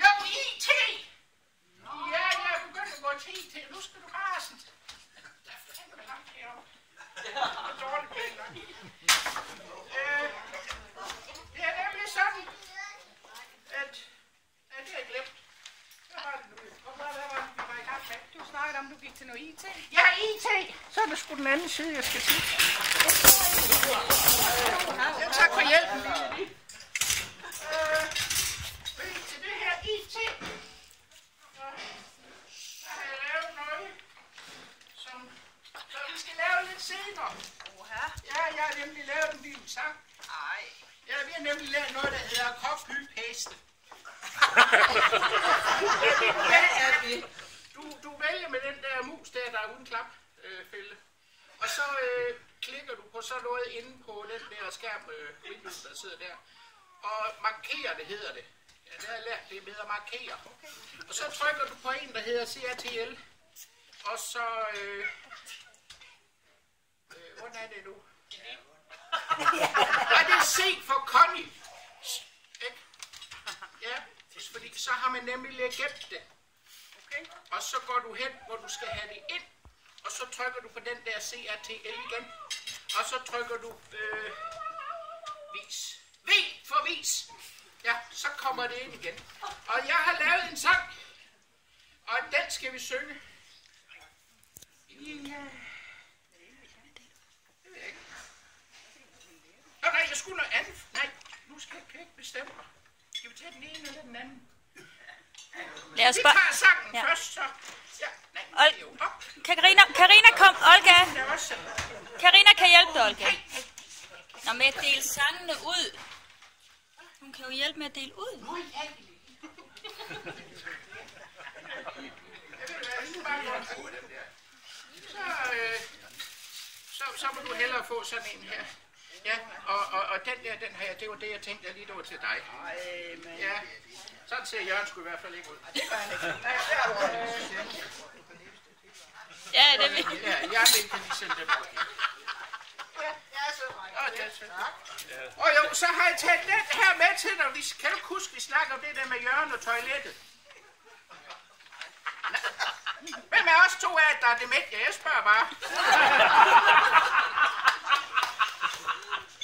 Jo, IT! Ja, jeg er begyndt at gå til IT. Nu skal du bare sådan... Der er fandme langt herovre. Det er dårligt penge. Det er nemlig sådan, at det er glemt. Hvad var det nu? Hvad var det, vi var i gang med? Du snakkede om, du gik til noget IT. Ja, IT! Så er det sgu den anden side, jeg skal til. Ja, tak for hjælpen, Lille. Til det her IT, så har jeg lavet noget, som vi skal lave lidt senere. Ja, jeg har nemlig lavet en lille sang. Ja, vi har nemlig lavet noget, der hedder copy-paste. Hvad er det? Du vælger med den der mus der er uden klapfælde. Og så klikker du på så noget inde på den der skærm, Windows, der sidder der. Og markerer det, hedder det. Ja, det har jeg lært, det hedder markere. Og så trykker du på en, der hedder CRTL. Og så... hvordan er det nu? Ja, det er C for Connie. Ikke? Ja, fordi så har man nemlig gemt det. Okay? Og så går du hen, hvor du skal have det ind. Og så trykker du på den der CRTL igen. Og så trykker du vis. V for vis. Ja, så kommer det ind igen. Og jeg har lavet en sang. Og den skal vi synge. Ja. Det ved jeg ikke. Nej, jeg skulle noget andet. Nej, nu skal jeg ikke bestemme mig. Skal vi tage den ene eller den anden? Vi tager sangen først, så... Ja, nej, det er jo op. Karina, kom, Olga. Karina kan hjælpe dig, Olga. Nå, med at dele sangene ud. Hun kan jo hjælpe med at dele ud. Nå, ja. Jeg ved hvad, nu bare godt på den der. Så må du hellere få sådan en her. Ja, og den der, den her, det var det, jeg tænkte, jeg lige det var til dig. Ja, sådan ser Jørgen sgu i hvert fald ikke ud. Det gør han ikke. Ja, det er vi. Ja, jeg kan lige sende dem ud. Og jo, så har jeg taget den her med til, når vi kan du huske, vi snakker om det der med Jørgen og toilettet. Hvem af os to er, der er demente? Jeg spørger bare.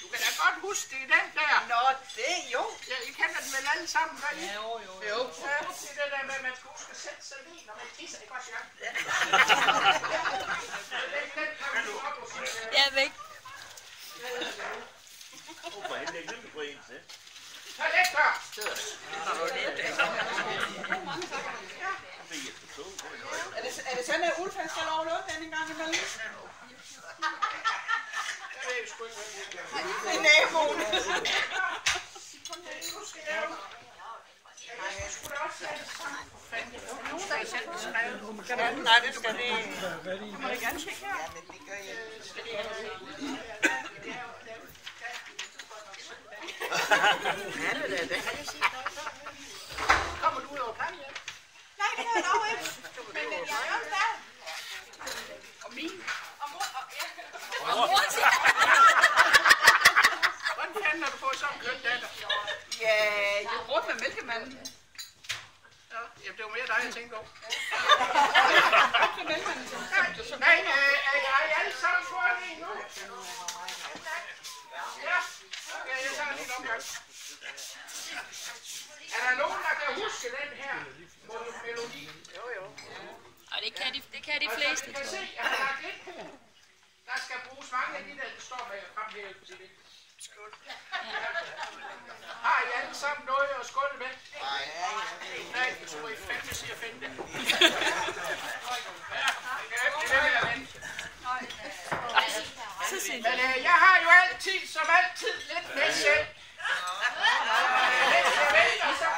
Du kan da godt huske, det er den der. Nå, det jo. Ja, I kender den vel alle sammen, gør I? Ja, jo. Ja, det er det der med, at man skal huske at sætte sig lige, når man tisser, ikke også, Jørgen? Jeg er væk. Hvorfor hente ikke lidt på en til? Toiletdør! Er det sådan, at Ulf skal lov at låne den en gang imellem? Jeg ved sgu ikke, hvad Det er naboen. Nej, det skal det. Må det gerne ske her? Ja, men det gør jeg. Ja, det er det. Kommer du ud over planen, ja? Nej, det er dog ikke. Men jeg er også der. Og min? Og mor, Og mor siger... Hvordan fanden har du fået sådan en køn datter? ja, jeg er rundt med mælkemanden. Ja, det var mere dig, jeg tænkte over. Nej, er I alle sammen for lige nu? Ja, okay, jeg tager lige en omgang. Er der nogen, der kan huske den her melodi? Jo. Og det kan de fleste. Altså, vi kan se, at der er lidt på. Der skal bruges mange af de der står med frem her på det. Skål. Har I alle sammen noget at skåle med? Nej, jeg tror I fandme siger at finde det. Men jeg har jo altid, som altid, lidt med selv.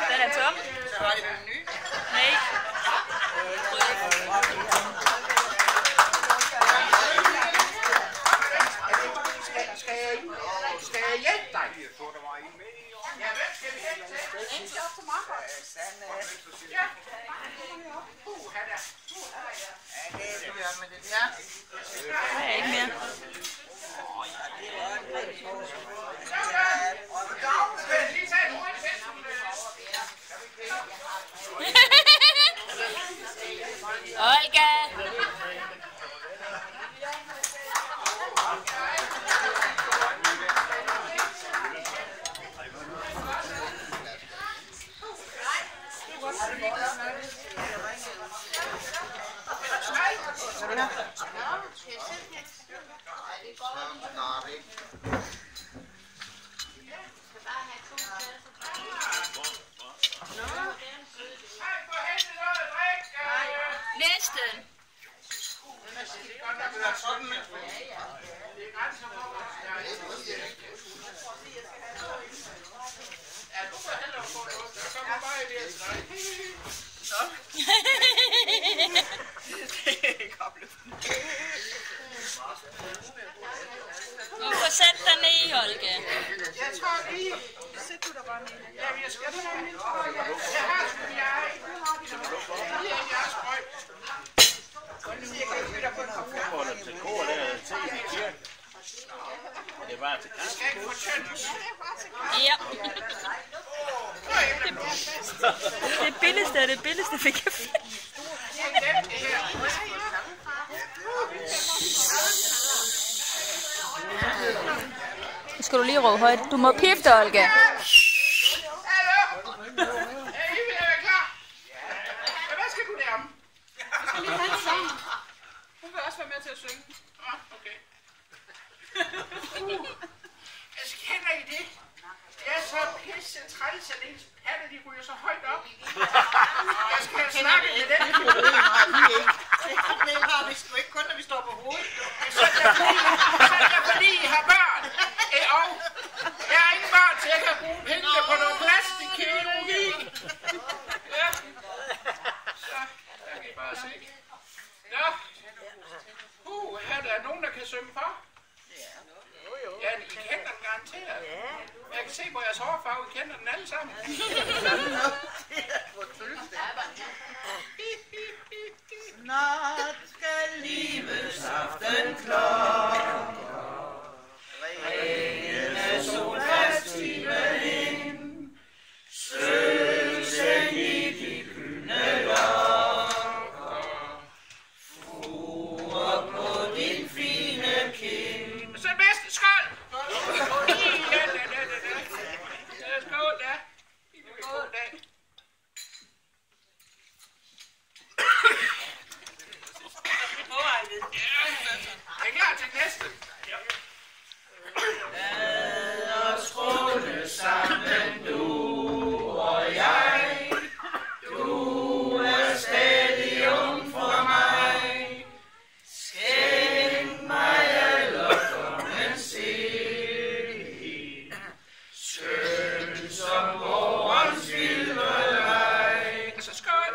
Den er tom. så har de vel en ny. Nej. Skal jeg hjælpe dig? Ja, hvem skal vi hen til? En til op til mig. Ja. Han er. Ja, det er det. Med det der. Der er ikke mere. Næste. Du får sætte dig ned, Olga. Jeg tror lige... Sæt du der bare ned. Ja, jeg skal have min trøje. Jeg har sgu jeres sprøjt. Jeg får dem til kor, der er til i kirken. Det er bare til kaffe. Det skal ikke fortyndes. Ja. Det billigste er det billigste, vi kan finde. Nu skal du lige råbe højt. Du må pifte, Olga. Hallo! Er I klar? Hvad skal du derom? Jeg skal lige have en sang. Hun vil også være med til at synge. Okay. Altså, kender I det? Det er så pisse træls, at ens patte, de ryger så højt op. Jeg skal have snakket med den. Det problem har vi sgu ikke kun, når vi står på hovedet. Så er det fordi, I har børn. Og jeg har ikke børn til, at jeg kan bruge pengene på noget plastikkirurgi. Ja. Så, der kan I bare se. Nå. Er der nogen, der kan synge for? Ja, I kender den garanteret. Jeg kan se på jeres hårfarve, I kender den alle sammen. Snart skal livets aften klokke ringe solfaststimen ind. Sølvseng i de gyldne lokker, fruer på din fine kind. Så bedste skål! Skål, ja. God dag. Jeg er klar til næste. Lad os skåle sammen, du og jeg. Du er stadig ung for mig. Skænk mig alderdommen se. Skøn som vårens vilde leg. Så skål.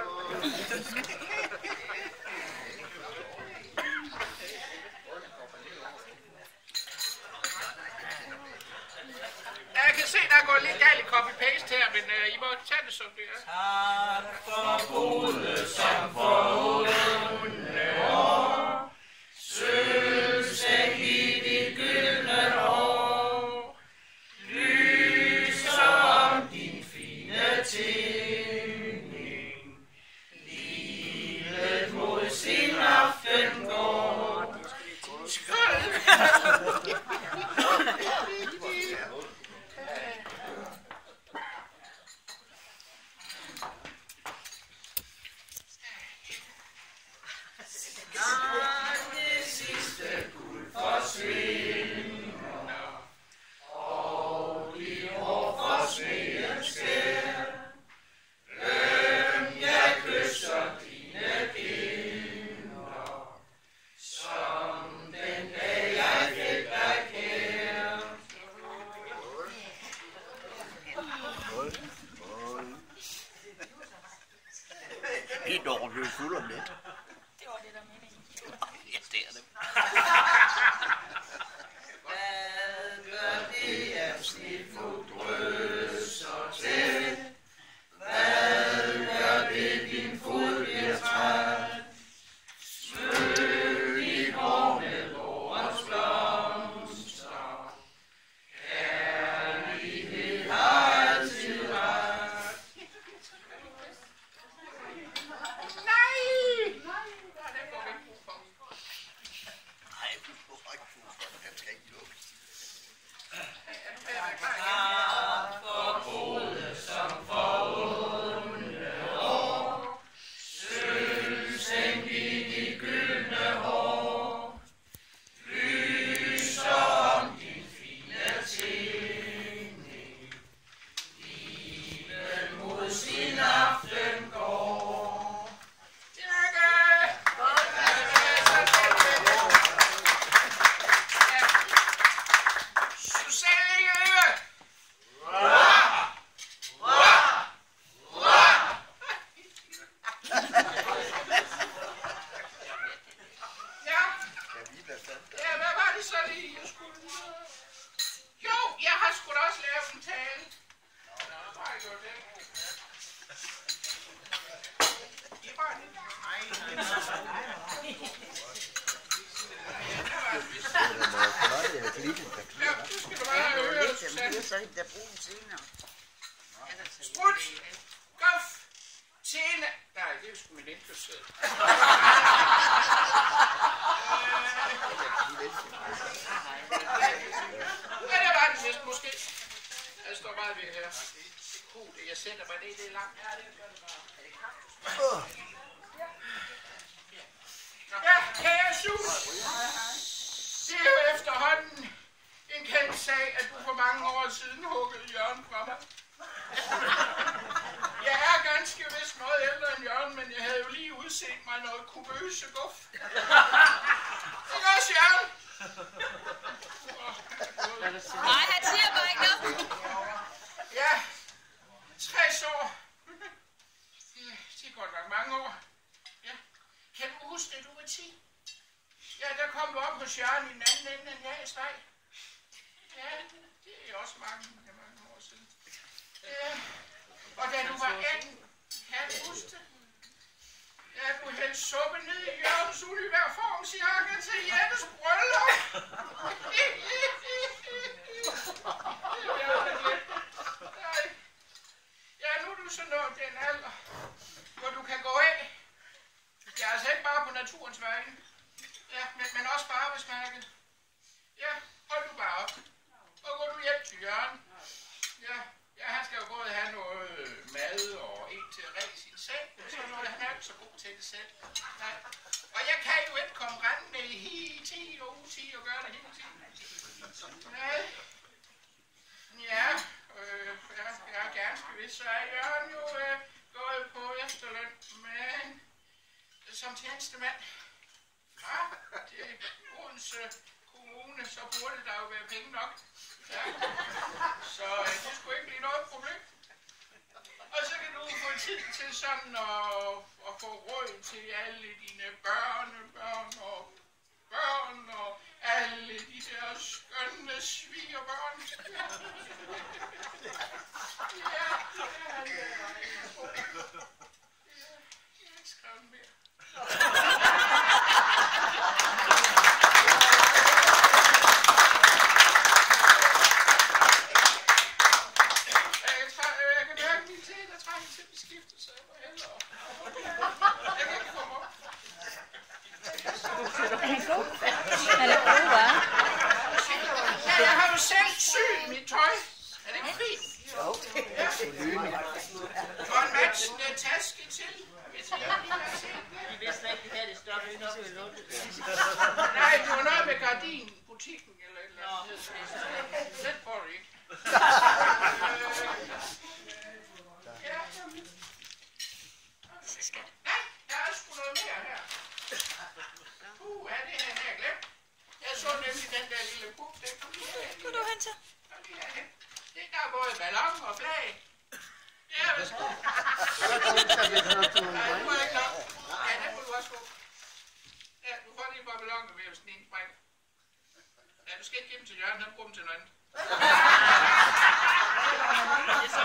Jeg kan se, der går lidt galt i copy-paste her, men I må tage det som det er. Tak for gode som forhåndende år. Sølvseng i dit gyldne hår. Lyser om din fine tænding. Livet mod sin aften går. Skål! Det sidste guld forsvinder, og de hår for smedens skær. Jeg kysser dine kinder, som den dag jeg fik dig kær. Helt over blev fuld om lidt. Det var det, der meningen. Ja, det er det. Hvad gør det, at snefod drøser til? Hvad gør det, din fod bliver træt? Smøg dit hår med vårens blomster. Kærlighed har altid ret. Nej! Nej, det får vi ikke brug for. Nej, du får ikke brug for det. Den skal ikke lukkes. Tak for gode som forhåndende år. Sølvseng i dit gyldne hår. Lys Ja, det skal du bare høre, Susanne. Så kan der bruge den senere. Sprut, guf, tjene. Nej, det er sgu min indkøbsseddel. Ja, det var den vist måske. Der står meget ved her. Det jeg sætter mig ned, det er langt. Ja, kære Sus. Det er jo efterhånden en kendt sag, at du for mange år siden huggede Jørgen fra mig. Jeg er ganske vist noget ældre end Jørgen, men jeg havde jo lige udset mig noget kubøse guf. Ikke også, Jørgen? Nej, han siger bare ikke noget. Ja, 60 år. Det er godt nok mange år. Ja. Kan du huske, at du var 10? Ja, der kom du op hos Jørgen i den anden ende af Næsvej. Ja, det er også mange år siden. Ja. Og da du var 18, kan du huske det? Ja, du hældte suppe ned i Jørgens uniformsjakke til Jettes bryllup. Ja, nu er du så nået den alder, hvor du kan gå af. Det er altså ikke bare på naturens vegne. Ja, men også på arbejdsmarkedet. Ja, hold du bare op. Og gå du hjem til Jørgen. Ja, han skal jo både have noget mad og en til at række sin seng. Så noget, han er ikke så god til det selv. Nej. Og jeg kan jo ikke komme rendende i 10 og uge 10 og gøre det hele tiden. Nej. Ja, jeg er ganske vist, så er Jørgen jo gået på efterløn, men som tjenestemand. Ja, det er Odense Kommune, så burde der jo være penge nok. Ja. Så det skulle ikke blive noget problem. Og så kan du få tid til sådan at få råd til alle dine børnebørn og børn og alle de der skønne svigerbørn. Ja. Ja, jeg har ikke skrevet mere. Jeg kan mærke min til, der trænger til beskæftigelse. Jeg kan ikke komme op. Han er god, hva'? Ja, jeg har jo selv syet mit tøj. Er det ikke fint? Jo. Ja. Og en matchende taske til. De vidste ikke, det her det stopper ikke nok. Nej, det var noget med gardinbutikken eller et eller andet. Den får du ikke. Ja. Nej, der er sgu noget mere her. Er det her jeg glemt? Jeg så nemlig den der lille puk. Kunne du hen til? Det der er både ballon og flag. Ja, værsgo. Nej, du må ikke nok. Ja, den må du også få. Ja, du får lige et par balloner med, hvis den ene sprækker. Ja, du skal ikke give dem til Jørgen, han bruger dem til noget andet. Det er så